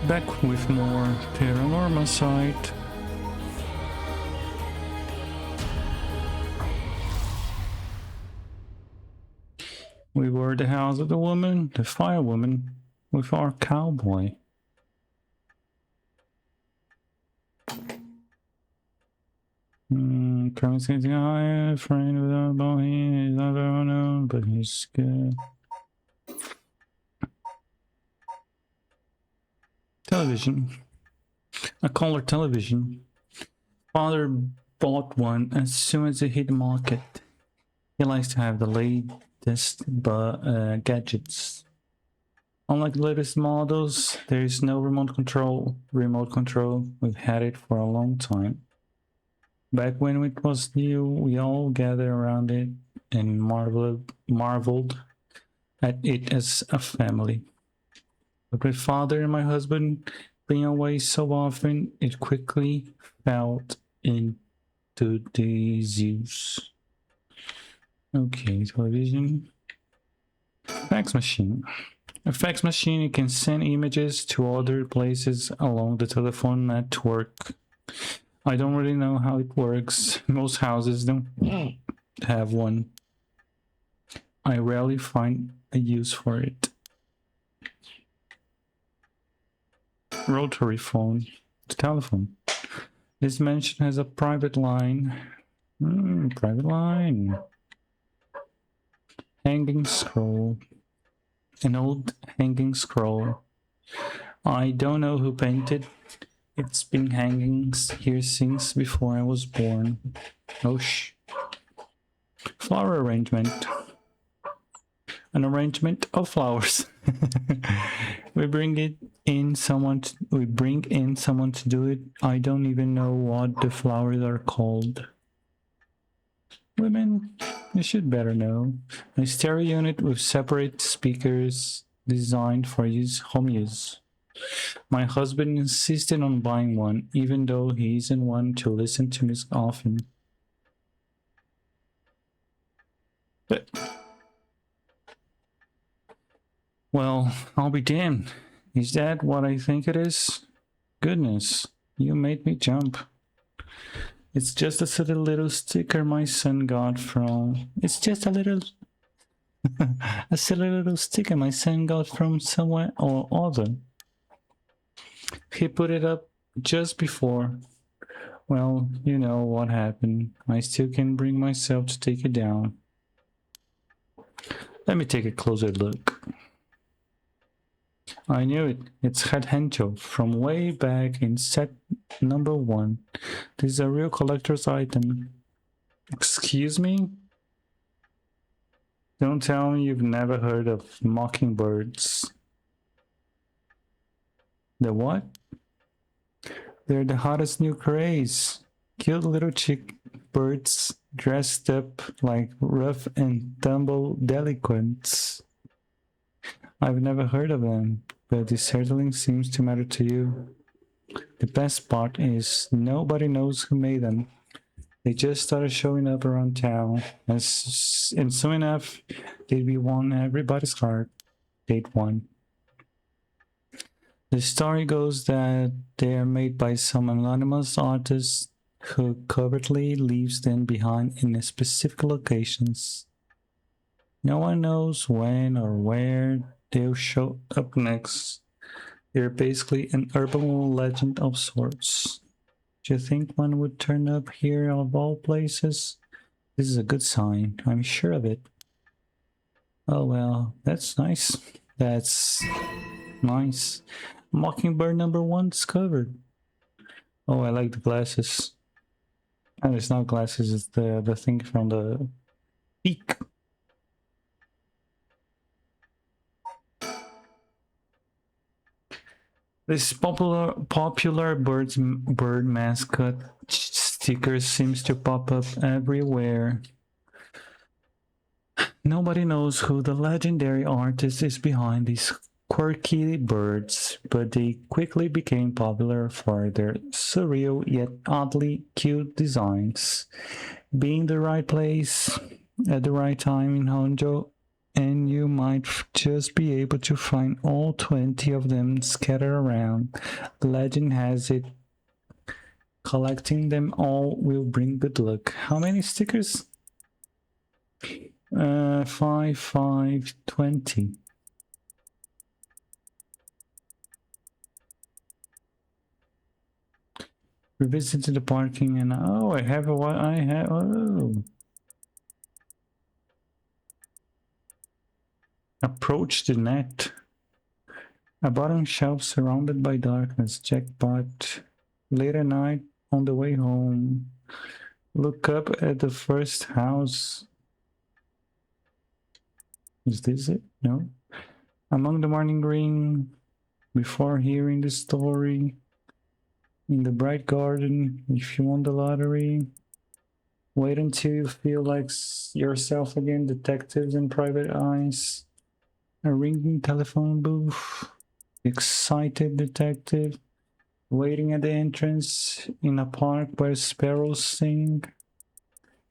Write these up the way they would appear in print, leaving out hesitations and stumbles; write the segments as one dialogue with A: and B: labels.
A: Back with more Paranormasight. We were at the house of the woman, the fire woman, with our cowboy. Currently, I am friend of the boy. He's not very known, but he's good. Television. A color television. Father bought one as soon as it hit the market. He likes to have the latest gadgets. Unlike the latest models, there is no remote control. We've had it for a long time. Back when it was new, we all gathered around it and marveled at it as a family. But with father and my husband being away so often, it quickly fell into disuse. Okay, television. Fax machine. A fax machine, you can send images to other places along the telephone network. I don't really know how it works. Most houses don't have one. I rarely find a use for it. Rotary phone. Telephone. This mansion has a private line. Private line. Hanging scroll. An old hanging scroll. I don't know who painted. It's been hanging here since before I was born. Oh shh. Flower arrangement. An arrangement of flowers. We bring in someone to do it. I don't even know what the flowers are called. Women, you should better know. A stereo unit with separate speakers designed for home use. My husband insisted on buying one, even though he isn't one to listen to music often. But, well, I'll be damned. Is that what I think it is? Goodness, you made me jump. It's just a silly little sticker my son got from... It's just a little... a silly little sticker my son got from somewhere or other. He put it up just before. Well, you know what happened. I still can't bring myself to take it down. Let me take a closer look. I knew it. It's Honjo from way back in set number 1. This is a real collector's item. Excuse me? Don't tell me you've never heard of mockingbirds. The what? They're the hottest new craze. Cute little chick birds dressed up like rough and tumble delinquents. I've never heard of them, but it certainly seems to matter to you. The best part is nobody knows who made them. They just started showing up around town, and soon enough, they'd be won everybody's heart. They'd won. The story goes that they are made by some anonymous artist who covertly leaves them behind in specific locations. No one knows when or where they'll show up next. They're basically an urban legend of sorts. Do you think one would turn up here of all places? This is a good sign, I'm sure of it. Oh well, that's nice. That's nice. Mockingbird number 1 discovered. Oh, I like the glasses. And it's not glasses, it's the thing from the peak. This popular bird mascot sticker seems to pop up everywhere. Nobody knows who the legendary artist is behind these quirky birds, but they quickly became popular for their surreal yet oddly cute designs. Being the right place at the right time in Honjo and you might just be able to find all 20 of them scattered around. The legend has it collecting them all will bring good luck. How many stickers? 5, 5, 20. We visited the parking and I have a what I have. Approach the net. A bottom shelf surrounded by darkness. Jackpot. Late at night on the way home. Look up at the first house. Is this it? No. Among the morning green. Before hearing the story. In the bright garden. If you won the lottery. Wait until you feel like yourself again. Detectives and private eyes. A ringing telephone booth. Excited detective. Waiting at the entrance in a park where sparrows sing.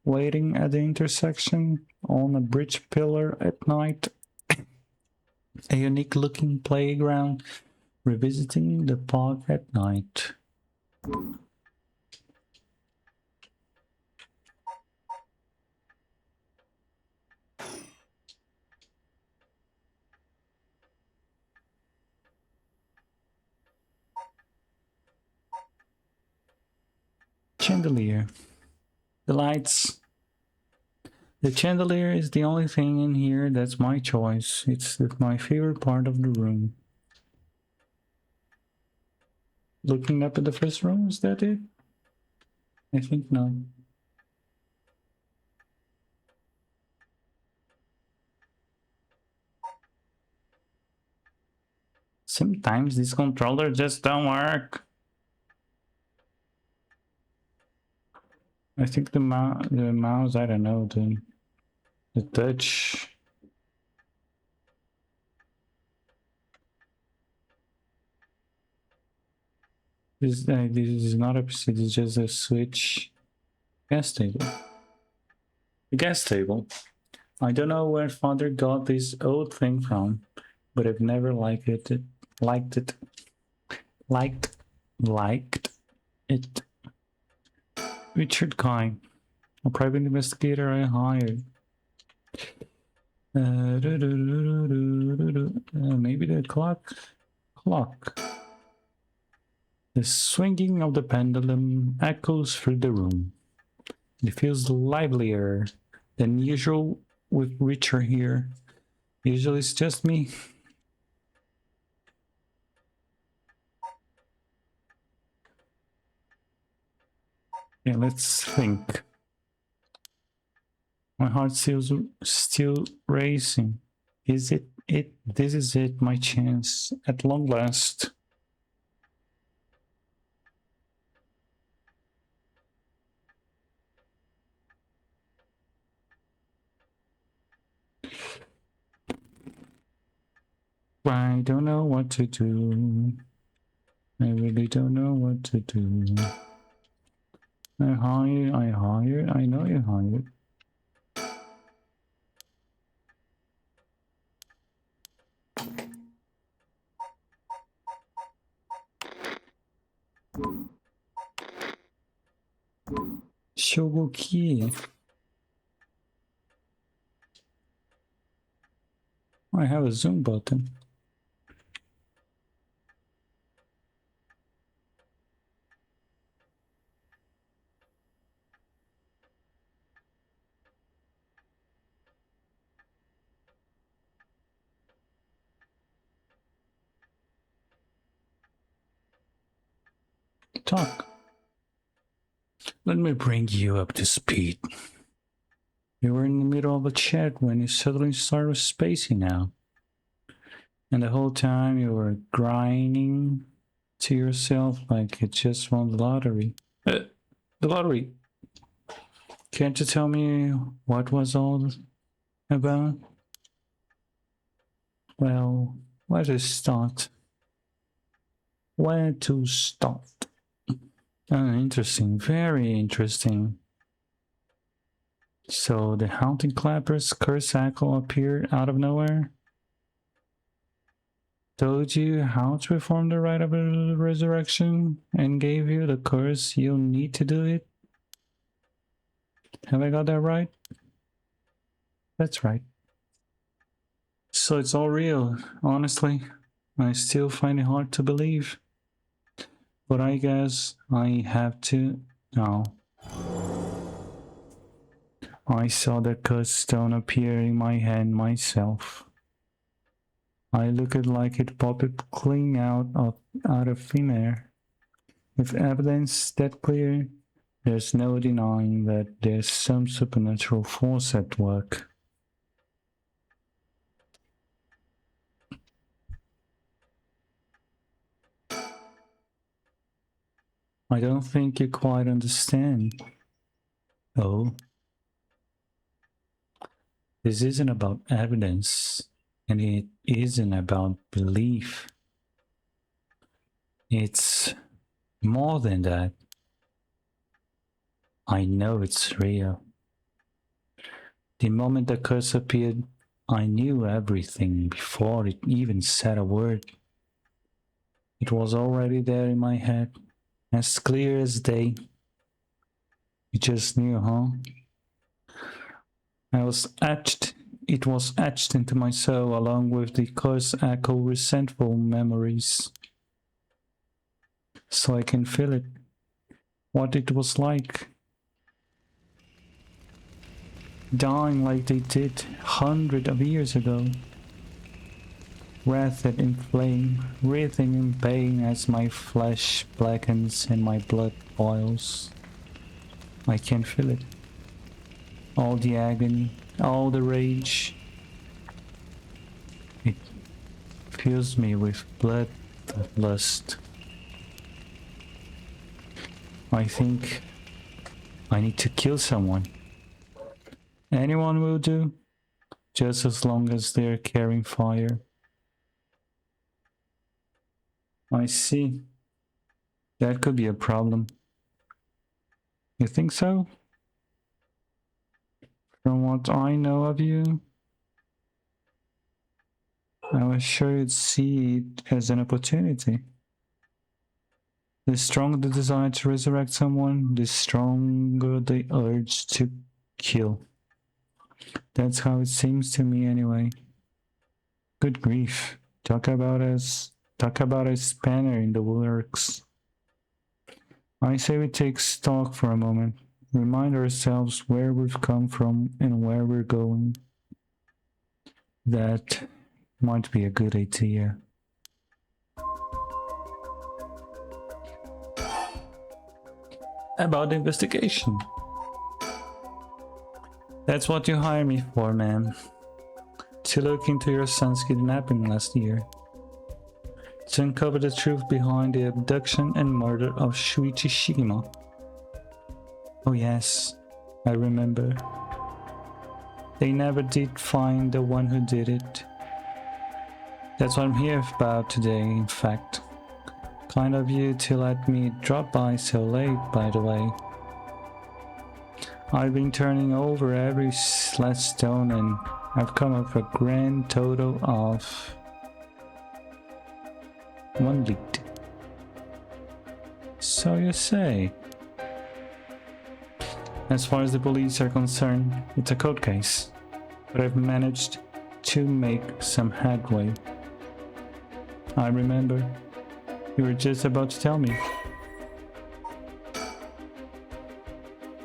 A: Waiting at the intersection on a bridge pillar at night. A unique looking playground. Revisiting the park at night. Chandelier. The lights. The chandelier is the only thing in here that's my choice. It's my favorite part of the room. Looking up at the first room, is that it? I think no. Sometimes this controller just don't work. I think the mouse, I don't know, the touch. This is not a PC, it's just a switch. Gas table. The gas table. I don't know where father got this old thing from, but I've never liked it. Liked it. Richard Kine, a private investigator I hired. Maybe the clock. The swinging of the pendulum echoes through the room. It feels livelier than usual with Richard here. Usually it's just me. Yeah, let's think. My heart still racing. Is it? This is it, my chance, at long last. I don't know what to do. I really don't know what to do. I know you hired. Shogoki. I have a zoom button. Talk. Let me bring you up to speed. You were in the middle of a chat when you suddenly started spacing out. And the whole time you were grinding to yourself like you just won the lottery. The lottery! Can't you tell me what was all about? Well, where to start? Interesting, very interesting. So the haunting clapper's curse echo appeared out of nowhere? Told you how to perform the rite of resurrection and gave you the curse you'll need to do it? Have I got that right? That's right. So it's all real, honestly. I still find it hard to believe. But I guess I have to now. I saw the cursed stone appear in my hand myself. I looked like it popped clean out of thin air. With evidence that clear, there's no denying that there's some supernatural force at work. I don't think you quite understand. Oh, this isn't about evidence, and it isn't about belief. It's more than that. I know it's real. The moment the curse appeared, I knew everything before it even said a word. It was already there in my head, as clear as day. You just knew, huh? It was etched into my soul along with the curse echo resentful memories. So I can feel it. What it was like. Dying like they did hundreds of years ago. Wreathed in flame, writhing in pain as my flesh blackens and my blood boils. I can feel it. All the agony, all the rage. It fills me with bloodlust. I think I need to kill someone. Anyone will do, just as long as they're carrying fire. I see. That could be a problem. You think so? From what I know of you, I was sure you'd see it as an opportunity. The stronger the desire to resurrect someone, the stronger the urge to kill. That's how it seems to me anyway. Good grief. Talk about a spanner in the works. I say we take stock for a moment. Remind ourselves where we've come from and where we're going. That might be a good idea. About the investigation. That's what you hired me for, man. To look into your son's kidnapping last year. To uncover the truth behind the abduction and murder of Shuichi Shigema. Oh yes, I remember. They never did find the one who did it. That's what I'm here about today, in fact. Kind of you to let me drop by so late, by the way. I've been turning over every last stone and I've come up with a grand total of 1 lead. So you say. As far as the police are concerned, it's a cold case, but I've managed to make some headway. I remember. You were just about to tell me.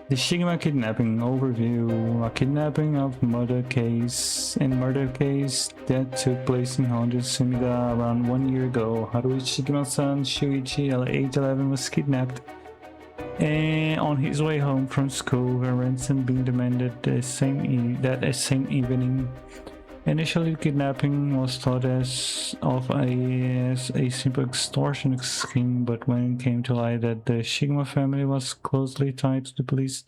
A: The Shigema kidnapping overview, a kidnapping of murder case that took place in Honjo Sumida around 1 year ago. Haruhi Shigema's son Shuichi, age 11, was kidnapped and on his way home from school, a ransom being demanded that same evening. Initially, kidnapping was thought as a simple extortion scheme, but when it came to light that the Shigema family was closely tied to the police,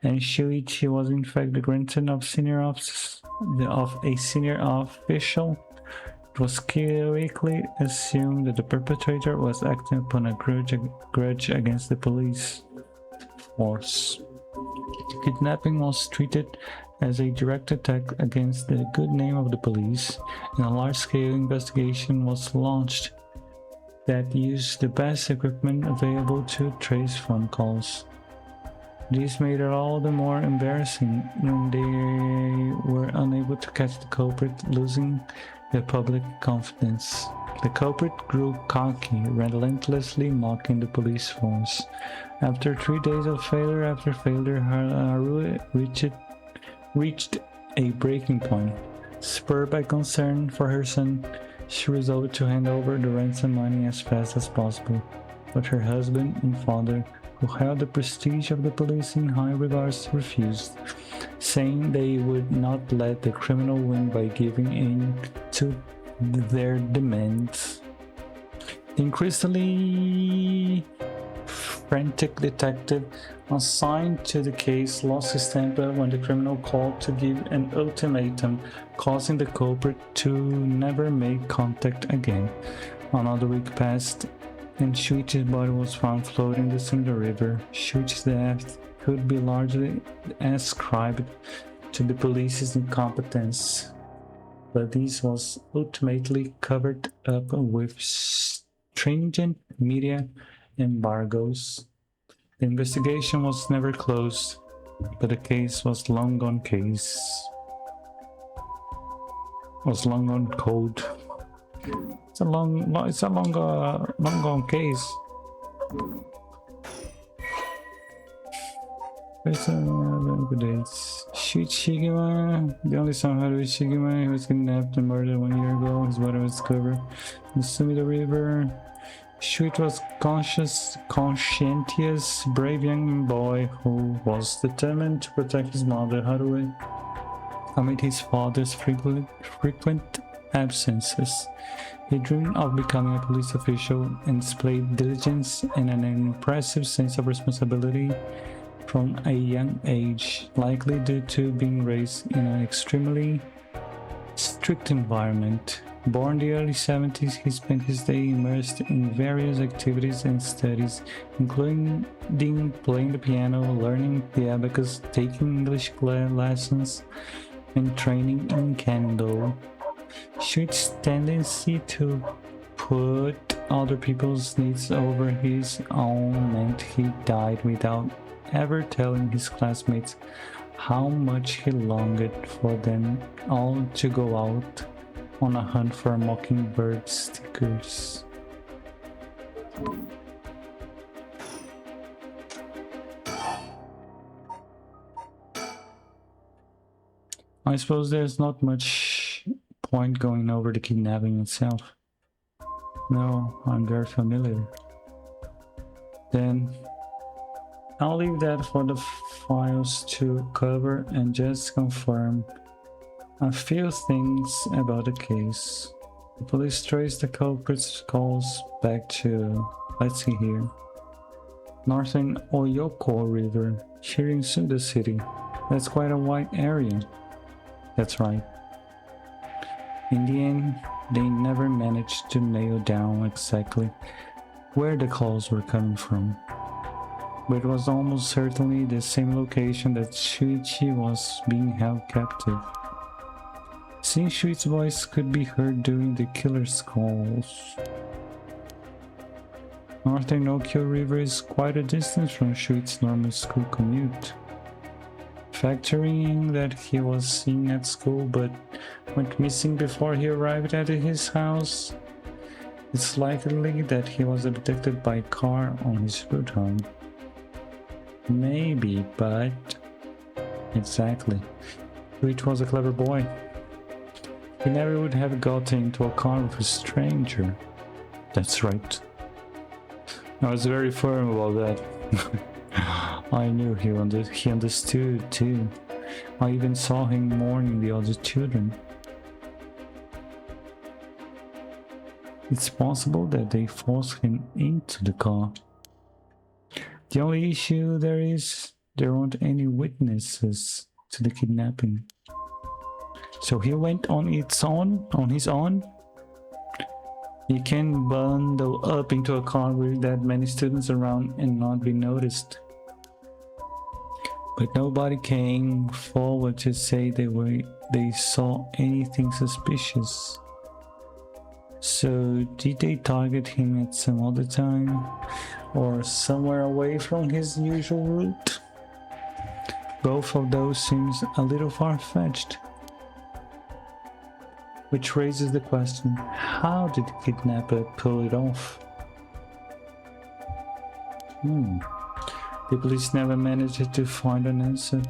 A: and Shuichi was in fact the grandson of a senior official, it was quickly assumed that the perpetrator was acting upon a grudge against the police force. The kidnapping was treated as a direct attack against the good name of the police, and a large-scale investigation was launched that used the best equipment available to trace phone calls. This made it all the more embarrassing when they were unable to catch the culprit, losing the public confidence. The culprit grew cocky, relentlessly mocking the police force. After 3 days of failure after failure, Haru reached a breaking point. Spurred by concern for her son, she resolved to hand over the ransom money as fast as possible. But her husband and father, who held the prestige of the police in high regards, refused, saying they would not let the criminal win by giving in to their demands. The increasingly frantic detective assigned to the case lost his temper when the criminal called to give an ultimatum, causing the culprit to never make contact again. Another week passed, and Shuichi's body was found floating in the river. Shuichi's death could be largely ascribed to the police's incompetence, but this was ultimately covered up with stringent media embargoes. The investigation was never closed, but the case was long gone cold. It's a long gone case. Shigema, the only son of Haruhi Shigema, he was kidnapped and murdered 1 year ago. His body was discovered in the Sumida River. Shuichi was conscientious, brave young boy who was determined to protect his mother, Haruhi, amid his father's frequent absences. He dreamed of becoming a police official and displayed diligence and an impressive sense of responsibility from a young age, likely due to being raised in an extremely strict environment. Born in the early 70s, he spent his day immersed in various activities and studies, including playing the piano, learning the abacus, taking English lessons, and training in kendo. Shuichi's tendency to put other people's needs over his own meant he died without ever telling his classmates how much he longed for them all to go out on a hunt for mockingbird stickers. I suppose there's not much point going over the kidnapping itself. No, I'm very familiar. Then I'll leave that for the files to cover and just confirm a few things about the case. The police traced the culprit's calls back to, let's see here, northern Oyoko River, shearing Suda City. That's quite a wide area. That's right. In the end, they never managed to nail down exactly where the calls were coming from, but it was almost certainly the same location that Shuichi was being held captive. Since Shuichi's voice could be heard during the killer's calls. Northern Okyo River is quite a distance from Shuichi's normal school commute. Factoring in that he was seen at school but went missing before he arrived at his house, it's likely that he was abducted by a car on his route home. Maybe, but... Exactly. Shuichi was a clever boy. He never would have gotten into a car with a stranger. That's right. I was very firm about that. I knew he understood too. I even saw him mourning the other children. It's possible that they forced him into the car. The only issue there aren't any witnesses to the kidnapping. So he went on his own? You can bundle up into a car with that many students around and not be noticed. but nobody came forward to say they saw anything suspicious. So did they target him at some other time, or somewhere away from his usual route? Both of those seems a little far-fetched. Which raises the question, how did the kidnapper pull it off? The police never managed to find an answer.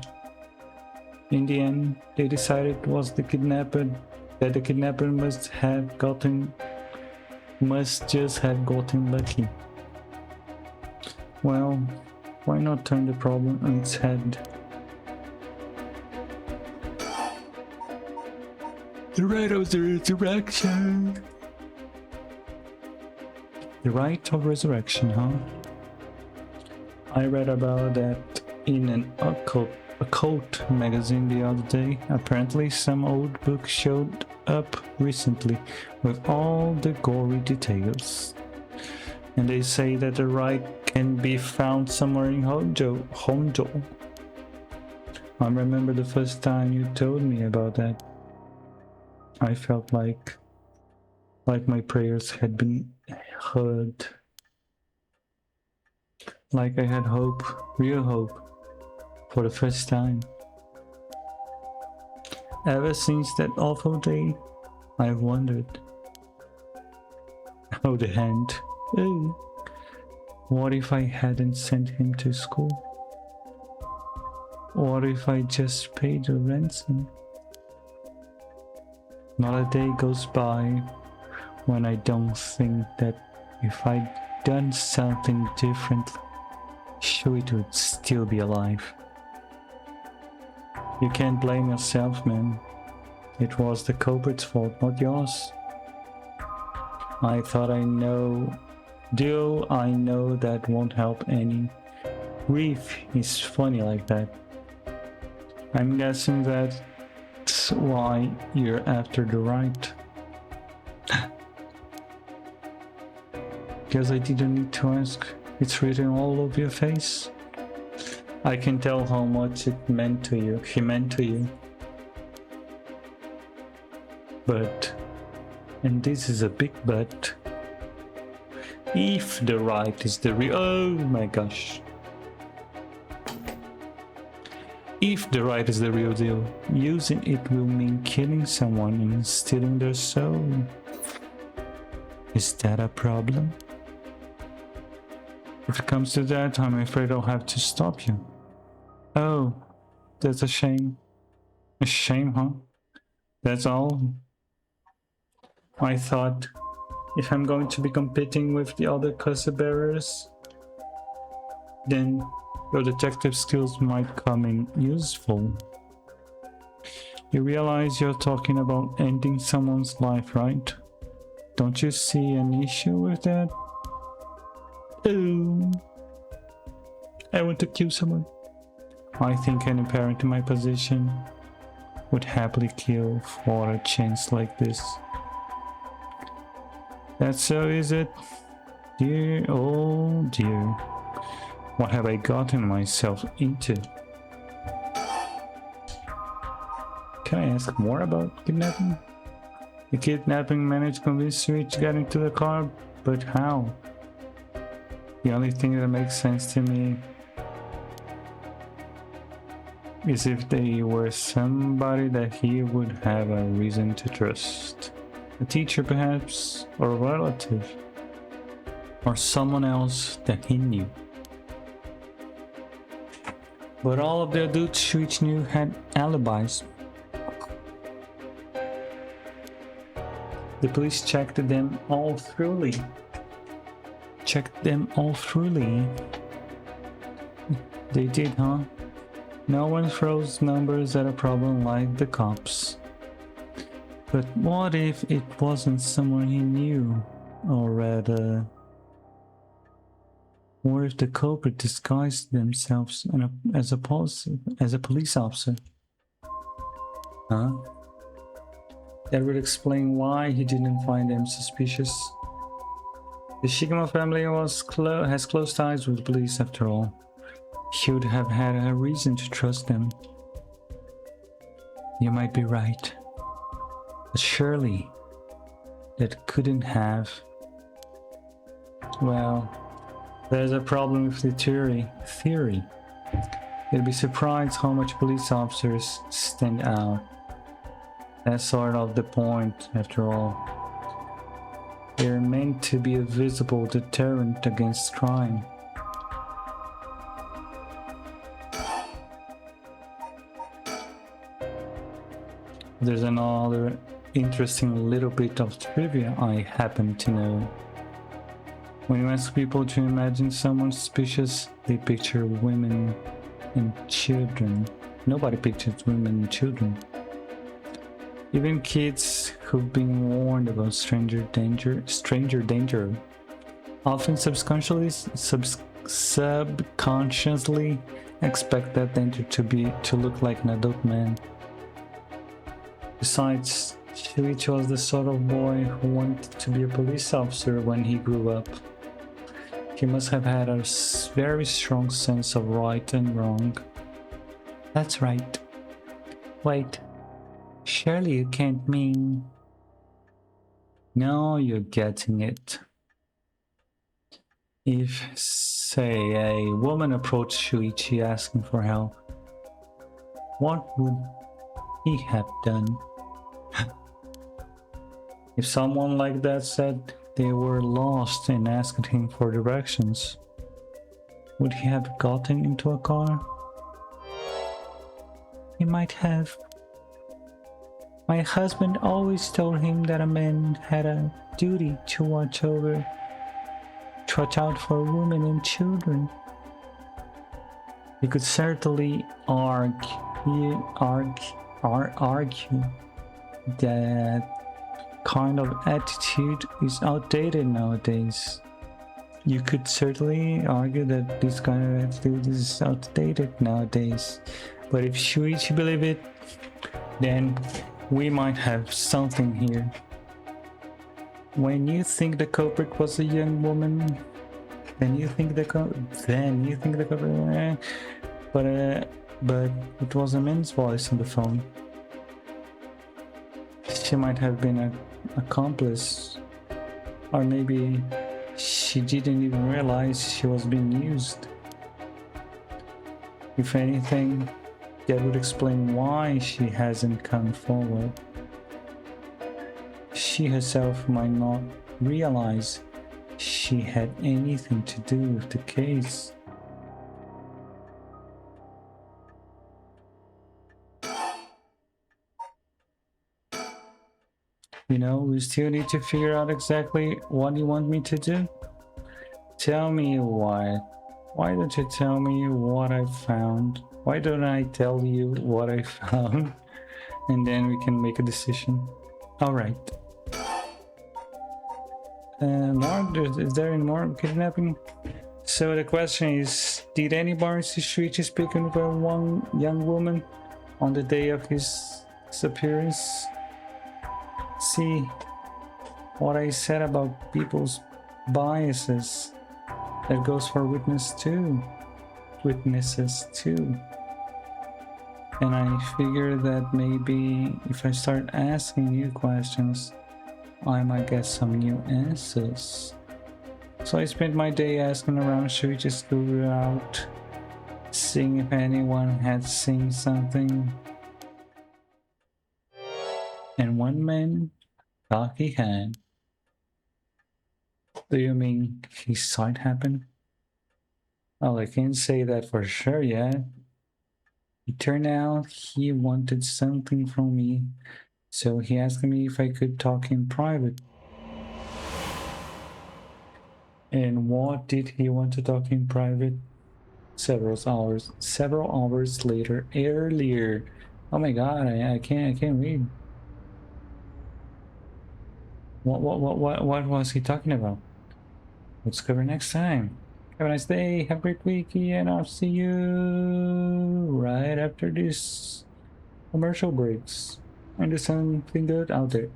A: In the end, they decided it was the kidnapper, that the kidnapper must just have gotten lucky. Well, why not turn the problem on its head? The right of the resurrection. The right of resurrection, huh? I read about that in an occult magazine the other day. Apparently some old book showed up recently with all the gory details. And they say that the right can be found somewhere in Honjo. I remember the first time you told me about that. I felt like my prayers had been heard. Like I had hope, real hope, for the first time. Ever since that awful day, I've wondered. Oh, the hand. Oh. What if I hadn't sent him to school? What if I just paid the ransom? Not a day goes by when I don't think that if I'd done something differently, Shuit would still be alive. You can't blame yourself, man. It was the culprit's fault, not yours. I thought I know that won't help any. Grief is funny like that. I'm guessing that's why you're after the right. Guess I didn't need to ask. It's written all over your face. I can tell how much he meant to you. But, and this is a big but, if the right is the real, oh my gosh. If the right is the real deal, using it will mean killing someone and stealing their soul. Is that a problem? If it comes to that, I'm afraid I'll have to stop you. Oh, that's a shame. A shame, huh? That's all? I thought, if I'm going to be competing with the other custody bearers, then your detective skills might come in useful. You realize you're talking about ending someone's life, right? Don't you see an issue with that? Oh, I want to kill someone. I think any parent in my position would happily kill for a chance like this. That's so, is it? Dear, oh dear. What have I gotten myself into? Can I ask more about kidnapping? The kidnapping managed to convince me to get into the car, but how? The only thing that makes sense to me is if they were somebody that he would have a reason to trust. A teacher perhaps, or a relative, or someone else that he knew. But all of the adults Shuichi knew had alibis. The police checked them all thoroughly. They did, huh? No one throws numbers at a problem like the cops. But what if it wasn't someone he knew? Or rather, or if the culprit disguised themselves as a police officer? Huh? That would explain why he didn't find them suspicious. The Shigemo family has close ties with the police after all. He would have had a reason to trust them. You might be right. But surely that couldn't have. Well, there's a problem with the theory. You'd be surprised how much police officers stand out. That's sort of the point, after all. They're meant to be a visible deterrent against crime. There's another interesting little bit of trivia I happen to know. When you ask people to imagine someone suspicious, they picture women and children. Nobody pictures women and children. Even kids who've been warned about stranger danger, often subconsciously expect that danger to look like an adult man. Besides, Shuichi was the sort of boy who wanted to be a police officer when he grew up. He must have had a very strong sense of right and wrong. That's right. Wait, surely you can't mean... No, you're getting it. If, say, a woman approached Shuichi asking for help, what would he have done? If someone like that said they were lost and asked him for directions, would he have gotten into a car? He might have. My husband always told him that a man had a duty to watch out for women and children. He could certainly argue that kind of attitude is outdated nowadays. You could certainly argue that this kind of attitude is outdated nowadays. But if Shuichi believe it, then we might have something here. When you think the culprit was a young woman, then you think the culprit, but it was a man's voice on the phone. She might have been an accomplice, or maybe she didn't even realize she was being used. If anything, that would explain why she hasn't come forward. She herself might not realize she had anything to do with the case. You know, we still need to figure out exactly what you want me to do. Tell me why. Why don't you tell me what I found? Why don't I tell you what I found? And then we can make a decision. Alright. Is there any more kidnapping? So the question is, did anybody see Shuichi speaking with one young woman on the day of his disappearance? See what I said about people's biases. That goes for witnesses too. And I figure that maybe if I start asking you questions, I might get some new answers. So I spent my day asking around Shuichi's school route, seeing if anyone had seen something. And one man thought he had. Do you mean he saw it happen? Well, I can't say that for sure yet. It turned out he wanted something from me, so he asked me if I could talk in private. And what did he want to talk in private? Several hours later, earlier. Oh my god, I can't read. What was he talking about? Let's cover next time. Have a nice day, have a great week, and I'll see you right after this commercial breaks. And do something good out there.